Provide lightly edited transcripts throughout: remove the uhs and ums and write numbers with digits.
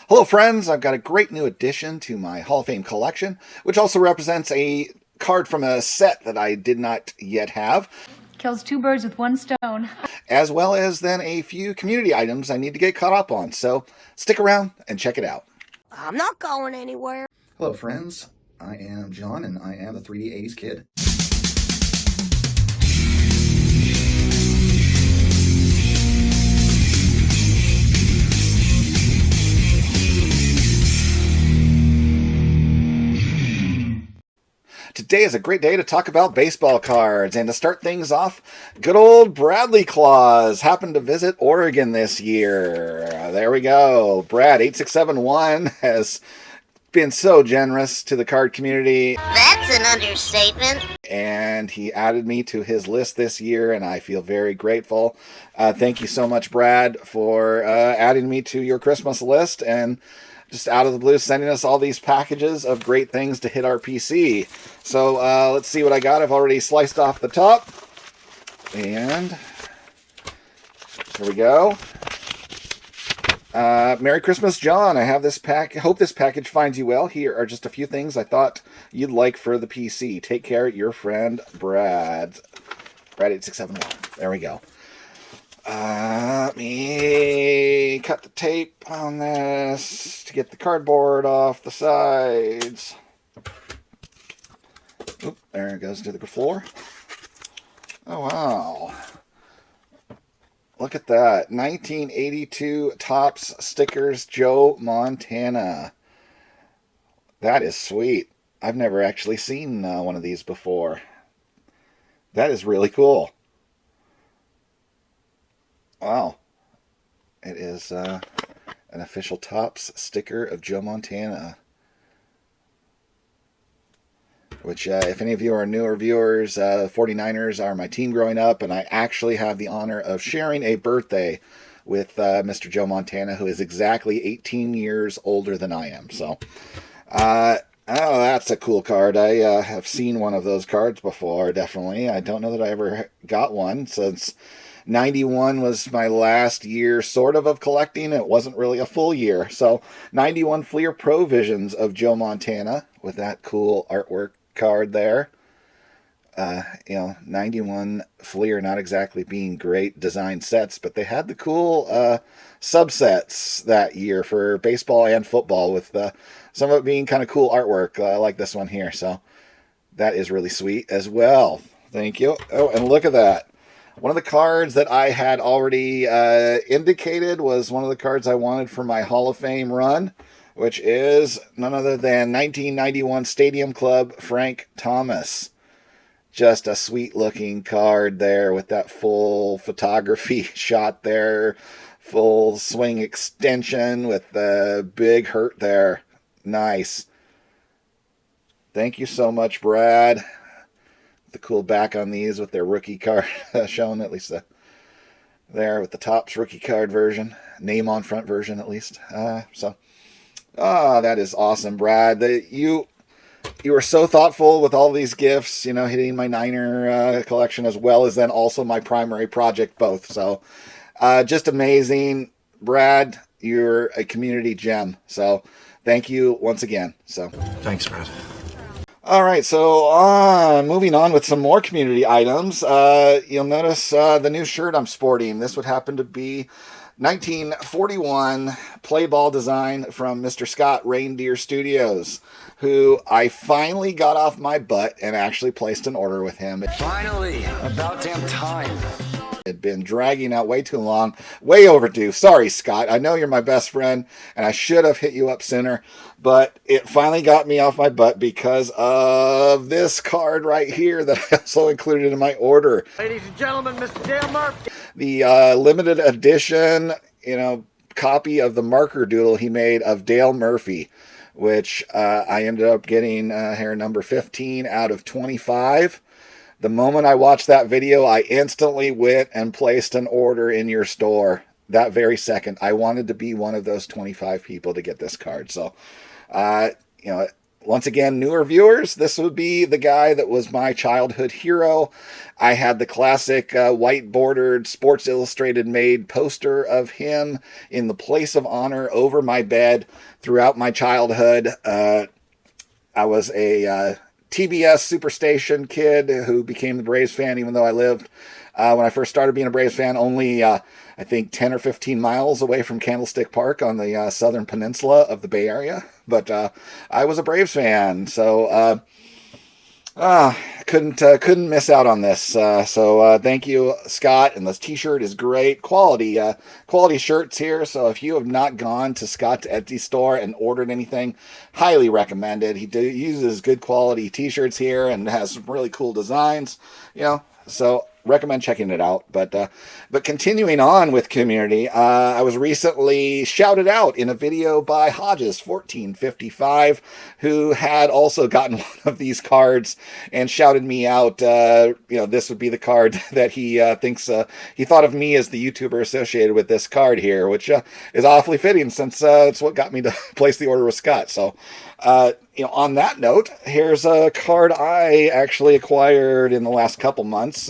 Hello, friends. I've got a great new addition to my Hall of Fame collection, which also represents a card from a set that I did not yet have, Kills two birds with one stone. as well as then a few community items I need to get caught up on. So stick around and check it out. I'm not going anywhere. Hello, friends. I am John, and I am the 3D 80s kid. Today is a great day to talk about baseball cards, and to start things off, good old Bradley Claus happened to visit Oregon this year. There we go. Brad 8671 has been so generous to the card community. That's an understatement. And he added me to his list this year, and I feel very grateful. Thank you so much, Brad, for adding me to your Christmas list and just out of the blue sending us all these packages of great things to hit our PC. So let's see what I got. I've already sliced off the top. And here we go. Merry Christmas, John. I have this pack. Hope this package finds you well. Here are just a few things I thought you'd like for the PC. Take care, your friend, Brad. Brad 8671. There we go. Let me cut the tape on this to get the cardboard off the sides. Oop, there it goes to the floor. Oh, wow. Look at that. 1982 Topps stickers, Joe Montana. That is sweet. I've never actually seen one of these before. That is really cool. Wow. It is an official Topps sticker of Joe Montana. Which, if any of you are newer viewers, 49ers are my team growing up, and I actually have the honor of sharing a birthday with Mr. Joe Montana, who is exactly 18 years older than I am. So, oh, that's a cool card. I have seen one of those cards before, definitely. I don't know that I ever got one, since 91 was my last year sort of collecting. It wasn't really a full year. So 91 Fleer Pro Visions of Joe Montana with that cool artwork card there. 91 Fleer not exactly being great design sets, but they had the cool subsets that year for baseball and football with some of it being kind of cool artwork like this one here. So that is really sweet as well. Thank you. Oh, and look at that. One of the cards that I had already indicated was one of the cards I wanted for my Hall of Fame run, which is none other than 1991 Stadium Club Frank Thomas. Just a sweet looking card there with that full photography shot there, full swing extension with the big hurt there. Nice. Thank you so much, Brad. The cool back on these with their rookie card shown, at least there with the Topps rookie card version, name on front version at least. That is awesome, Brad. You were so thoughtful with all these gifts, hitting my Niner collection as well as then also my primary project both. So just amazing, Brad. You're a community gem. So thank you once again. So thanks, Brad. All right, so moving on with some more community items. You'll notice the new shirt I'm sporting. This would happen to be 1941 play ball design from Mr. Scott, Reindeer Studios, who I finally got off my butt and actually placed an order with him. Finally, about damn time. It had been dragging out way too long, way overdue. Sorry, Scott. I know you're my best friend, and I should have hit you up sooner, but it finally got me off my butt because of this card right here that I also included in my order. Ladies and gentlemen, Mr. Dale Murphy. The limited edition, copy of the marker doodle he made of Dale Murphy, which I ended up getting here number 15 out of 25. The moment I watched that video, I instantly went and placed an order in your store. That very second, I wanted to be one of those 25 people to get this card. So, once again, newer viewers, this would be the guy that was my childhood hero. I had the classic white bordered Sports Illustrated made poster of him in the place of honor over my bed throughout my childhood. I was a TBS Superstation kid who became the Braves fan, even though I lived, when I first started being a Braves fan, only, I think, 10 or 15 miles away from Candlestick Park on the southern peninsula of the Bay Area. But I was a Braves fan, so couldn't miss out on this. So thank you, Scott. And this T-shirt is great quality shirts here. So if you have not gone to Scott's Etsy store and ordered anything, highly recommended. He uses good quality T-shirts here and has some really cool designs. So recommend checking it out. But continuing on with community, I was recently shouted out in a video by Hodges 1455, who had also gotten one of these cards and shouted me out. This would be the card that he thinks he thought of me as the YouTuber associated with this card here, which is awfully fitting since it's what got me to place the order with Scott. So on that note, here's a card I actually acquired in the last couple months.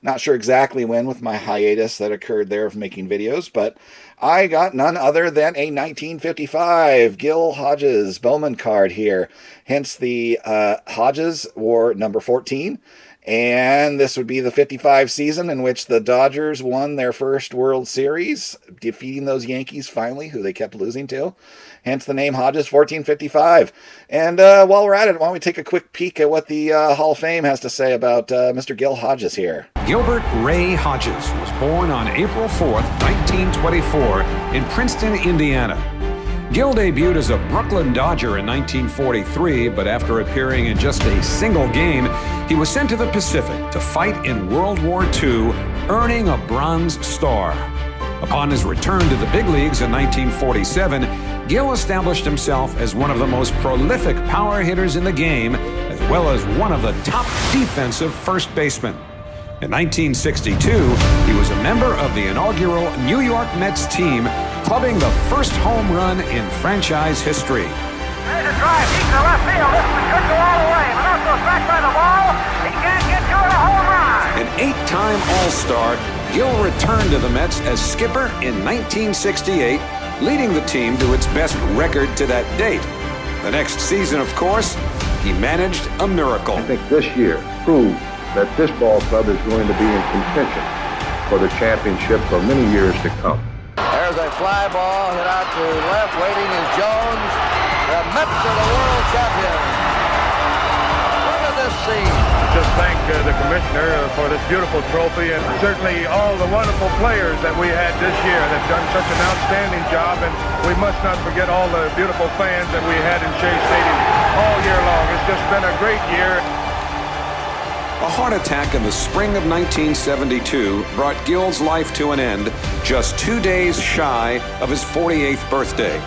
Not sure exactly when with my hiatus that occurred there of making videos, but I got none other than a 1955 Gil Hodges Bowman card here. Hence the Hodges wore number 14. And this would be the 55 season in which the Dodgers won their first World Series, defeating those Yankees finally, who they kept losing to. Hence the name Hodges 1455. And while we're at it, why don't we take a quick peek at what the Hall of Fame has to say about Mr. Gil Hodges here. Gilbert Ray Hodges was born on April 4th, 1924 in Princeton, Indiana. Gil debuted as a Brooklyn Dodger in 1943, but after appearing in just a single game, he was sent to the Pacific to fight in World War II, earning a Bronze Star. Upon his return to the big leagues in 1947, Gil established himself as one of the most prolific power hitters in the game, as well as one of the top defensive first basemen. In 1962, he was a member of the inaugural New York Mets team, clubbing the first home run in franchise history. There's a drive deep to left field. This one could go all the way. Minoso struck by the ball. He can't get to it. A home run. An 8-time All-Star, Gil returned to the Mets as skipper in 1968, leading the team to its best record to that date. The next season, of course, he managed a miracle. I think this year proved that this ball club is going to be in contention for the championship for many years to come. There's a fly ball hit out to left. Waiting is Jones. The Mets are the world champions. Look at this scene. Just thank the commissioner for this beautiful trophy, and certainly all the wonderful players that we had this year. They've done such an outstanding job, and we must not forget all the beautiful fans that we had in Shea Stadium all year long. It's just been a great year. A heart attack in the spring of 1972 brought Gil's life to an end just 2 days shy of his 48th birthday.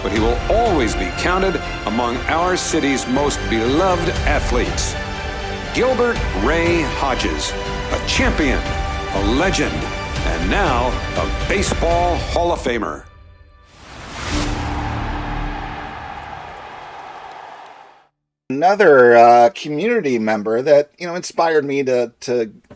But he will always be counted among our city's most beloved athletes. Gilbert Ray Hodges, a champion, a legend, and now a Baseball Hall of Famer. Another community member that inspired me to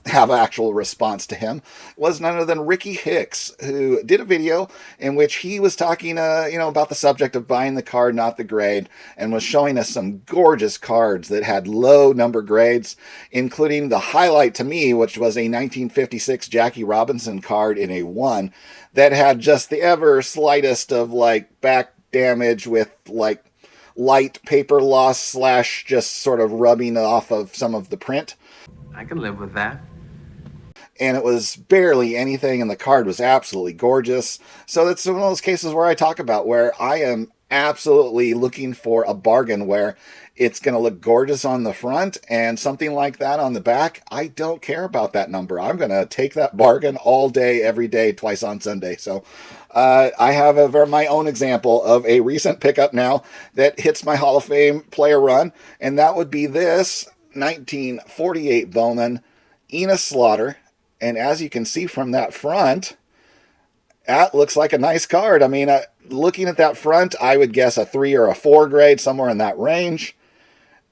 have an actual response to him was none other than Ricky Hicks, who did a video in which he was talking about the subject of buying the card, not the grade, and was showing us some gorgeous cards that had low number grades, including the highlight to me, which was a 1956 Jackie Robinson card in a 1 that had just the ever slightest of back damage with light paper loss / just sort of rubbing off of some of the print. I can live with that. And it was barely anything, and the card was absolutely gorgeous. So that's one of those cases where I talk about where I am absolutely looking for a bargain where it's going to look gorgeous on the front and something like that on the back. I don't care about that number. I'm going to take that bargain all day, every day, twice on Sunday. So I have my own example of a recent pickup now that hits my Hall of Fame player run, and that would be this 1948 Bowman Enos Slaughter. And as you can see from that front, that looks like a nice card. I mean, looking at that front, I would guess a 3 or a 4 grade, somewhere in that range.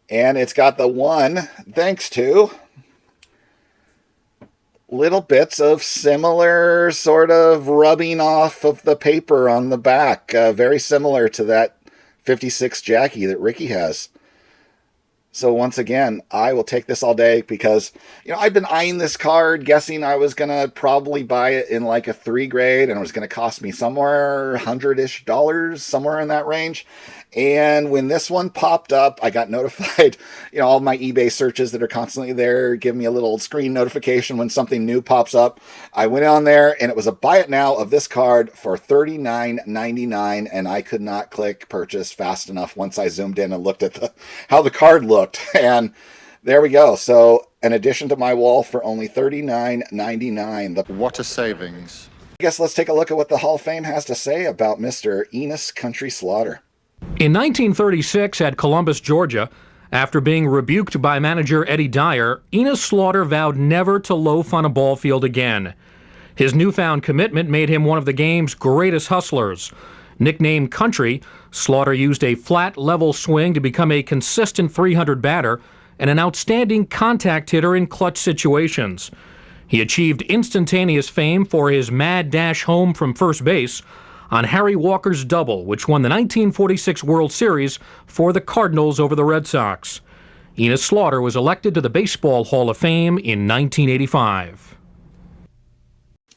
And it's got the one, thanks to little bits of similar sort of rubbing off of the paper on the back. Very similar to that 56 Jackie that Ricky has. So once again, I will take this all day because, I've been eyeing this card, guessing I was going to probably buy it in like a 3 grade, and it was going to cost me somewhere $100-ish, somewhere in that range. And when this one popped up, I got notified, all my eBay searches that are constantly there give me a little screen notification when something new pops up. I went on there and it was a buy it now of this card for $39.99, and I could not click purchase fast enough once I zoomed in and looked at how the card looked. And there we go. So an addition to my wall for only $39.99. What a savings. I guess let's take a look at what the Hall of Fame has to say about Mr. Enos Country Slaughter. In 1936 at Columbus, Georgia, after being rebuked by manager Eddie Dyer, Enos Slaughter vowed never to loaf on a ball field again. His newfound commitment made him one of the game's greatest hustlers. Nicknamed Country, Slaughter used a flat, level swing to become a consistent 300 batter and an outstanding contact hitter in clutch situations. He achieved instantaneous fame for his mad dash home from first base on Harry Walker's double, which won the 1946 World Series for the Cardinals over the Red Sox. Enos Slaughter was elected to the Baseball Hall of Fame in 1985.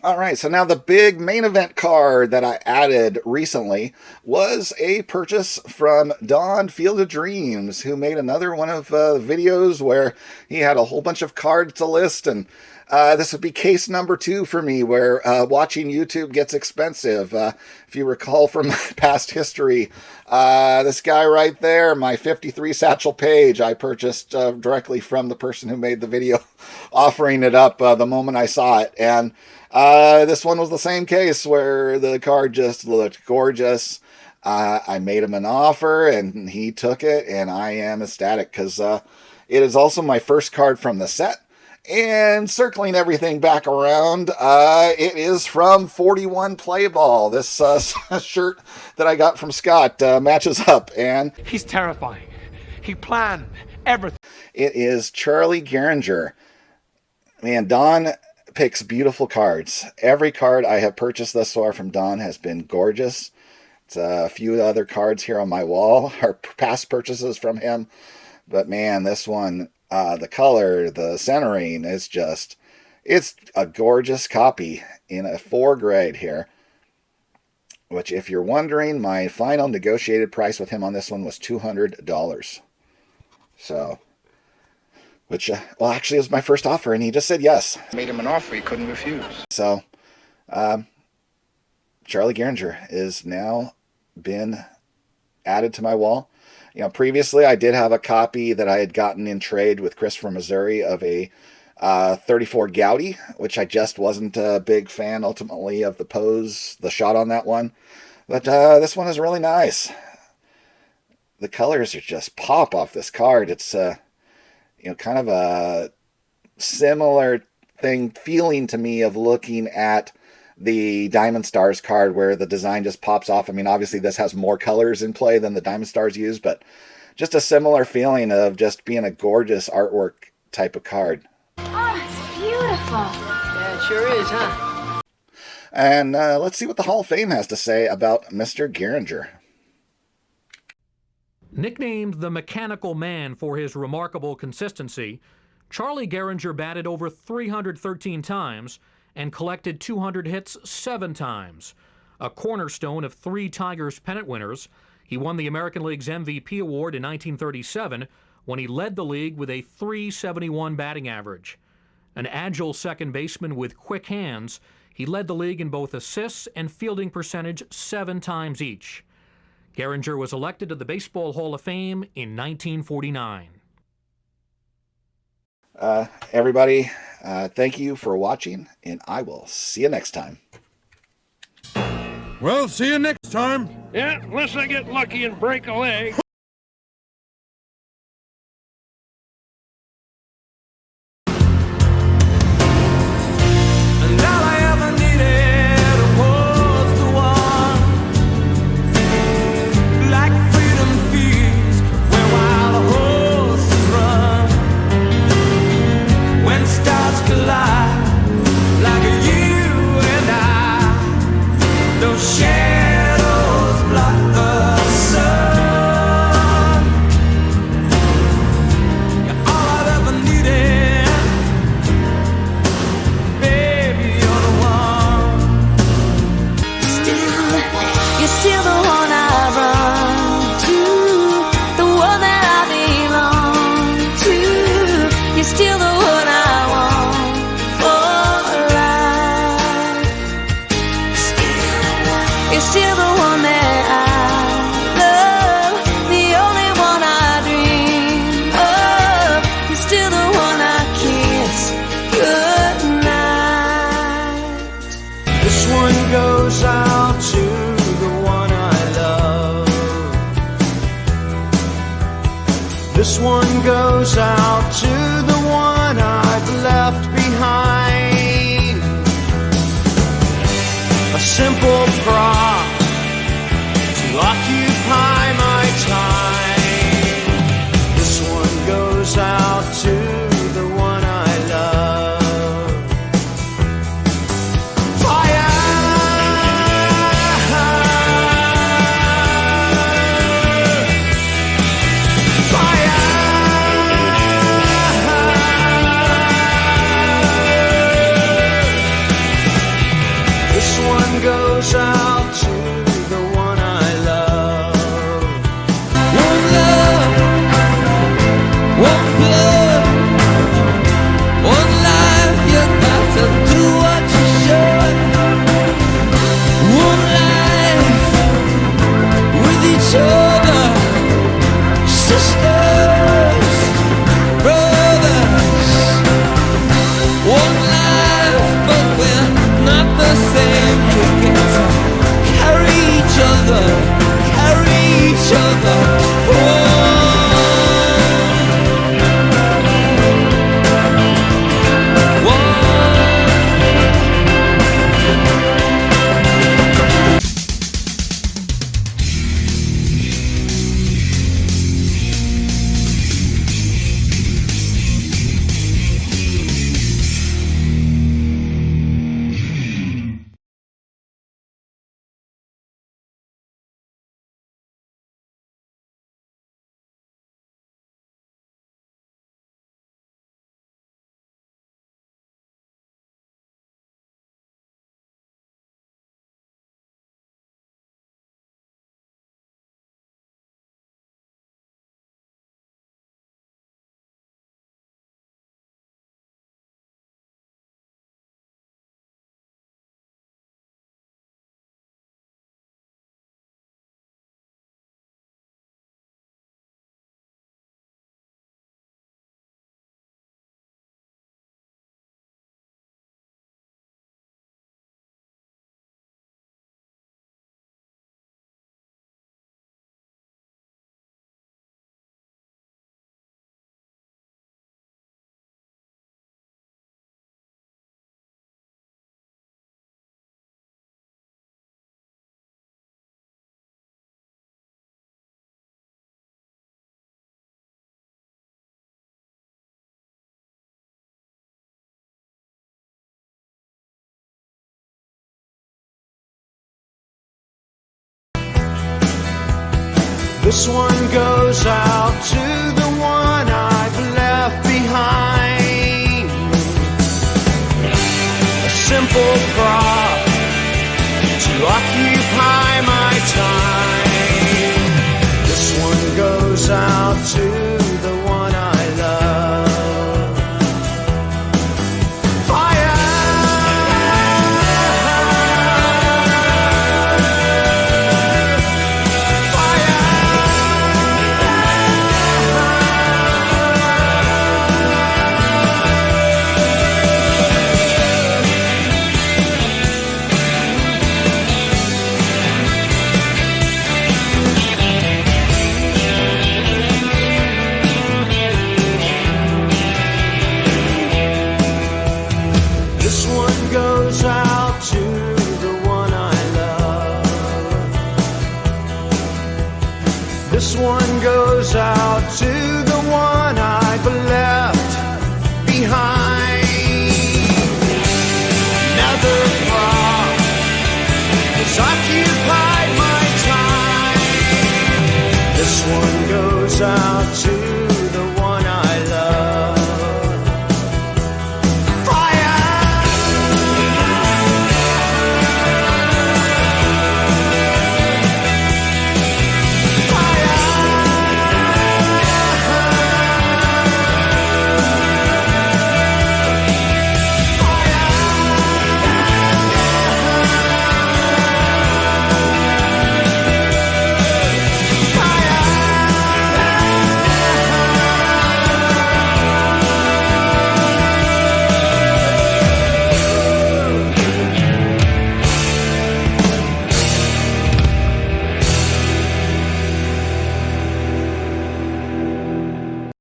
All right, so now the big main event card that I added recently was a purchase from Don Field of Dreams, who made another one of videos where he had a whole bunch of cards to list, and this would be case number 2 for me, where watching YouTube gets expensive. If you recall from my past history, this guy right there, my 53 Satchel Paige, I purchased directly from the person who made the video, offering it up the moment I saw it. And this one was the same case, where the card just looked gorgeous. I made him an offer, and he took it, and I am ecstatic, because it is also my first card from the set. And circling everything back around, it is from 41 Play Ball. This shirt that I got from Scott matches up, and he's terrifying. He planned everything. It is Charlie Gehringer. Man, Don picks beautiful cards. Every card I have purchased thus far from Don has been gorgeous. It's a few other cards here on my wall are past purchases from him, but man, this one, the color, the centering is just, it's a gorgeous copy in a 4 grade here, which, if you're wondering, my final negotiated price with him on this one was $200. So, which, well, actually, it was my first offer, and he just said yes. Made him an offer he couldn't refuse. So, Charlie Gehringer is now been added to my wall. Previously I did have a copy that I had gotten in trade with Chris from Missouri of a 34 Gowdy, which I just wasn't a big fan ultimately of the pose, the shot on that one. But this one is really nice. The colors are just pop off this card. It's kind of a similar feeling to me of looking at the Diamond Stars card, where the design just pops off. I mean, obviously this has more colors in play than the Diamond Stars use, but just a similar feeling of just being a gorgeous artwork type of card. Oh, it's beautiful. Yeah, it sure is, huh? And let's see what the Hall of Fame has to say about Mr. Gehringer. Nicknamed the Mechanical Man for his remarkable consistency, Charlie Gehringer batted over 313 times and collected 200 hits 7 times. A cornerstone of 3 Tigers pennant winners, he won the American League's MVP award in 1937 when he led the league with a .371 batting average. An agile second baseman with quick hands, he led the league in both assists and fielding percentage 7 times each. Gehringer was elected to the Baseball Hall of Fame in 1949. Everybody, thank you for watching, and I will see you next time. Well, see you next time. Yeah, unless I get lucky and break a leg. This one goes out to the one I've left behind. A simple prop to occupy my time. This one goes out to the one I love. Fire! Goes out to the one I love. One love, one blood, one life. You got to do what you should. One life with each other, sisters, brothers. One life, but we're not the same. Carry each other, carry each other. This one goes out to the one I've left behind. A simple prop to occupy my time. This one goes out to the one I love. This one goes out to the one I've left behind. Another prop has occupied my time. This one goes out to